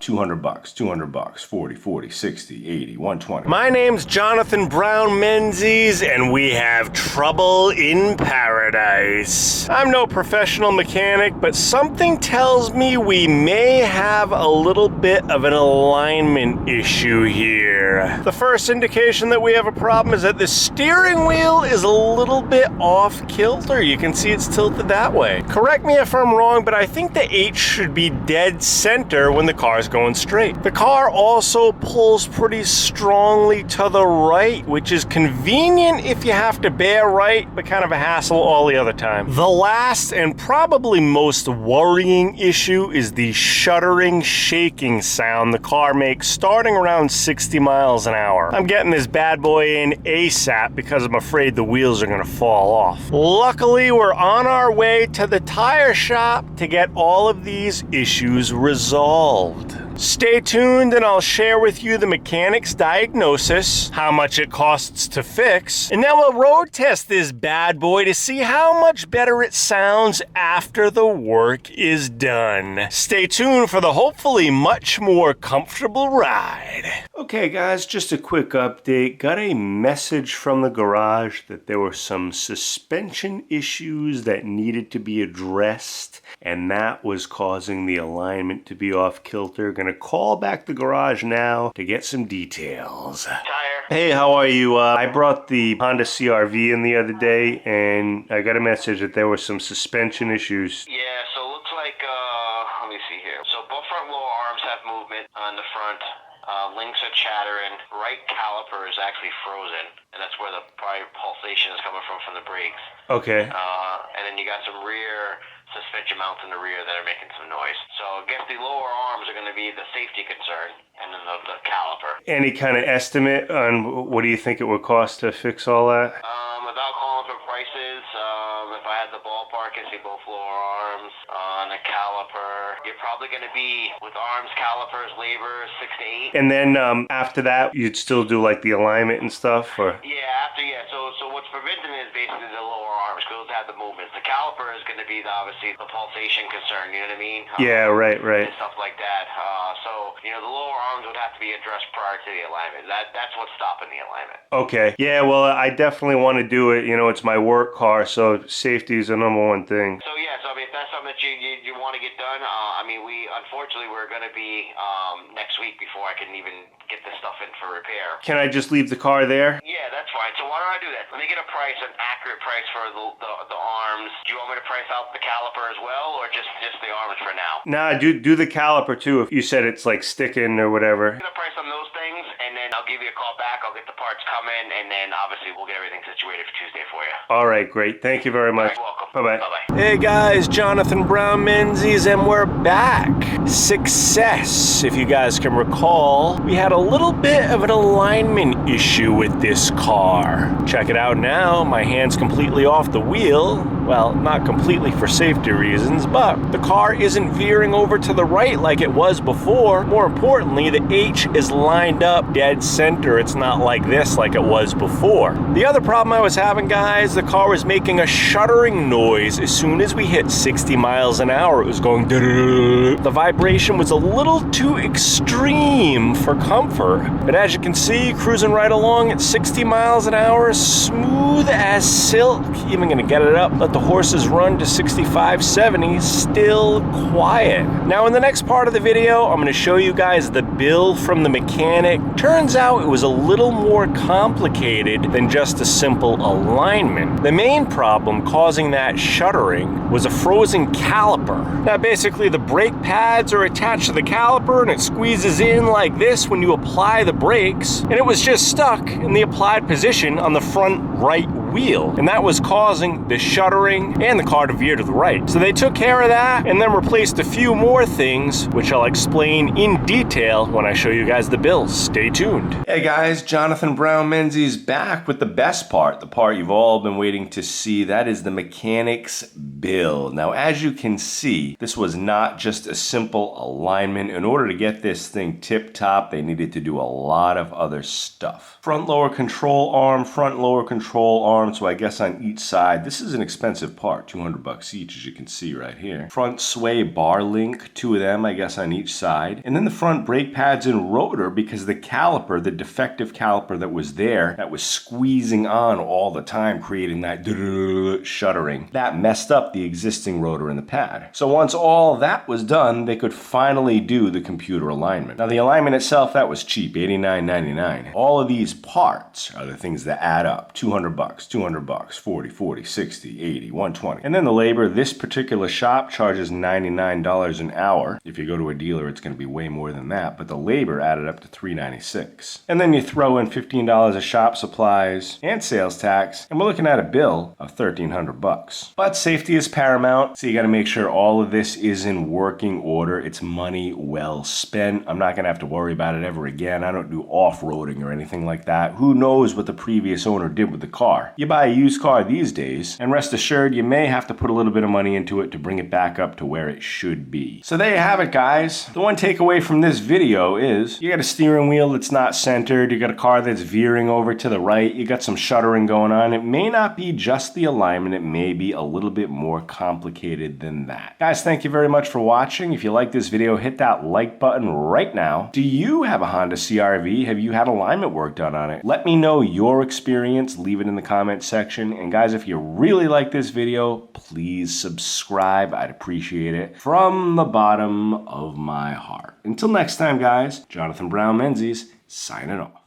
200 bucks, 200 bucks, 40, 40, 60, 80, 120. My name's Jonathan Brown Menzies, and we have trouble in paradise. I'm no professional mechanic, but something tells me we may have a little bit of an alignment issue here. The first indication that we have a problem is that the steering wheel is a little bit off kilter. You can see it's tilted that way. Correct me if I'm wrong, but I think the H should be dead center when the car's going straight. The car also pulls pretty strongly to the right, which is convenient if you have to bear right, but kind of a hassle all the other time. The last and probably most worrying issue is the shuddering, shaking sound the car makes starting around 60 miles an hour. I'm getting this bad boy in ASAP because I'm afraid the wheels are gonna fall off. Luckily, we're on our way to the tire shop to get all of these issues resolved. Stay tuned and I'll share with you the mechanic's diagnosis, how much it costs to fix, and then we'll road test this bad boy to see how much better it sounds after the work is done. Stay tuned for the hopefully much more comfortable ride. Okay guys, just a quick update. Got a message from the garage that there were some suspension issues that needed to be addressed, and that was causing the alignment to be off kilter. Gonna call back the garage now to get some details. Tire. Hey, how are you? I brought the Honda CRV in the other day, and I got a message that there were some suspension issues. Yeah, so it looks like, let me see here. So both front lower arms have movement on the front. Links are chattering. Right caliper is actually frozen, and that's where the probably pulsation is coming from the brakes. Okay. And then you got some rear suspension mounts in the rear that are making some noise. So I guess the lower arms are going to be the safety concern, and then the caliper. Any kind of estimate on what do you think it would cost to fix all that? Without calling for prices, if I had the ballpark, I'd say both lower arms on a caliper. You're probably going to be, with arms, calipers, labor, 6 to 8. And then after that, you'd still do like the alignment and stuff, or? Yeah, so what's preventing it is basically the lower arms, because those have the movements. The caliper is going to be obviously the pulsation concern, you know what I mean? Yeah, right. And stuff like that. So, the lower arms would have to be addressed prior to the alignment. That's what's stopping the alignment. Okay. Yeah, well, I definitely want to do it. It's my work car, so safety is the #1 thing. So, yeah, if that's something that you want to get done, unfortunately, we're going to be next week before I can even get this stuff in for repair. Can I just leave the car there? Yeah, that's fine. So why don't I do that? Let me get a price, an accurate price for the arms. Do you want me to price out the caliper as well, or just the arms for now? Nah, do the caliper too, if you said it's like sticking or whatever. I'm going to price on those things, and then I'll give you a call back. I'll get the parts coming, and then obviously we'll get everything situated for Tuesday for you. All right, great. Thank you very much. You're welcome. Bye-bye. Bye-bye. Hey guys, Jonathan Brown Menzies, and we're back. Success. If you guys can recall, we had a little bit of an alignment issue with this car. Check it out now. My hand's completely off the wheel. Well, not completely for safety reasons, but the car isn't veering over to the right like it was before. More importantly, the H is lined up dead center. It's not like this like it was before. The other problem I was having, guys, the car was making a shuddering noise as soon as we hit 60 miles an hour. It was going da-da-da-da. The vibration was a little too extreme for comfort. But as you can see, cruising right along at 60 miles an hour, smooth as silk. Even gonna get it up, let the horses run to 65, 70, still quiet. Now in the next part of the video, I'm gonna show you guys the bill from the mechanic. Turns out it was a little more complicated than just a simple alignment. The main problem causing that shuddering was a frozen caliper. Now basically the brake pads are attached to the caliper and it squeezes in like this when you apply the brakes, and it was just stuck in the applied position on the front right wheel, and that was causing the shuddering and the car to veer to the right. So they took care of that and then replaced a few more things, which I'll explain in detail when I show you guys the bills. Stay tuned. Hey guys, Jonathan Brown Menzies back with the best part, the part you've all been waiting to see. That is the mechanic's bill. Now, as you can see, this was not just a simple alignment. In order to get this thing tip-top, they needed to do a lot of other stuff. Front lower control arm arms, so I guess on each side. This is an expensive part, 200 bucks each, as you can see right here. Front sway bar link, 2 of them, I guess, on each side. And then the front brake pads and rotor, because the caliper, the defective caliper that was there, that was squeezing on all the time, creating that shuddering, that messed up the existing rotor in the pad. So once all that was done, they could finally do the computer alignment. Now the alignment itself, that was cheap, $89.99. All of these parts are the things that add up. 200 bucks, 200 bucks, 40, 60, 80, 120. And then the labor, this particular shop charges $99 an hour. If you go to a dealer, it's going to be way more than that, but the labor added up to $396. And then you throw in $15 of shop supplies and sales tax, and we're looking at a bill of $1,300 bucks. But safety is paramount, so you got to make sure all of this is in working order. It's money well spent. I'm not going to have to worry about it ever again. I don't do off-roading or anything like that. Who knows what the previous owner did with the car? You buy a used car these days, and rest assured, you may have to put a little bit of money into it to bring it back up to where it should be. So there you have it, guys. The one takeaway from this video is you got a steering wheel that's not centered, you got a car that's veering over to the right, you got some shuddering going on. It may not be just the alignment, it may be a little bit more complicated than that. Guys, thank you very much for watching. If you like this video, hit that like button right now. Do you have a Honda CRV? Have you had alignment work done on it? Let me know your experience. Leave it in the comment section. And guys, if you really like this video, please subscribe. I'd appreciate it from the bottom of my heart. Until next time, guys, Jonathan Brown Menzies signing off.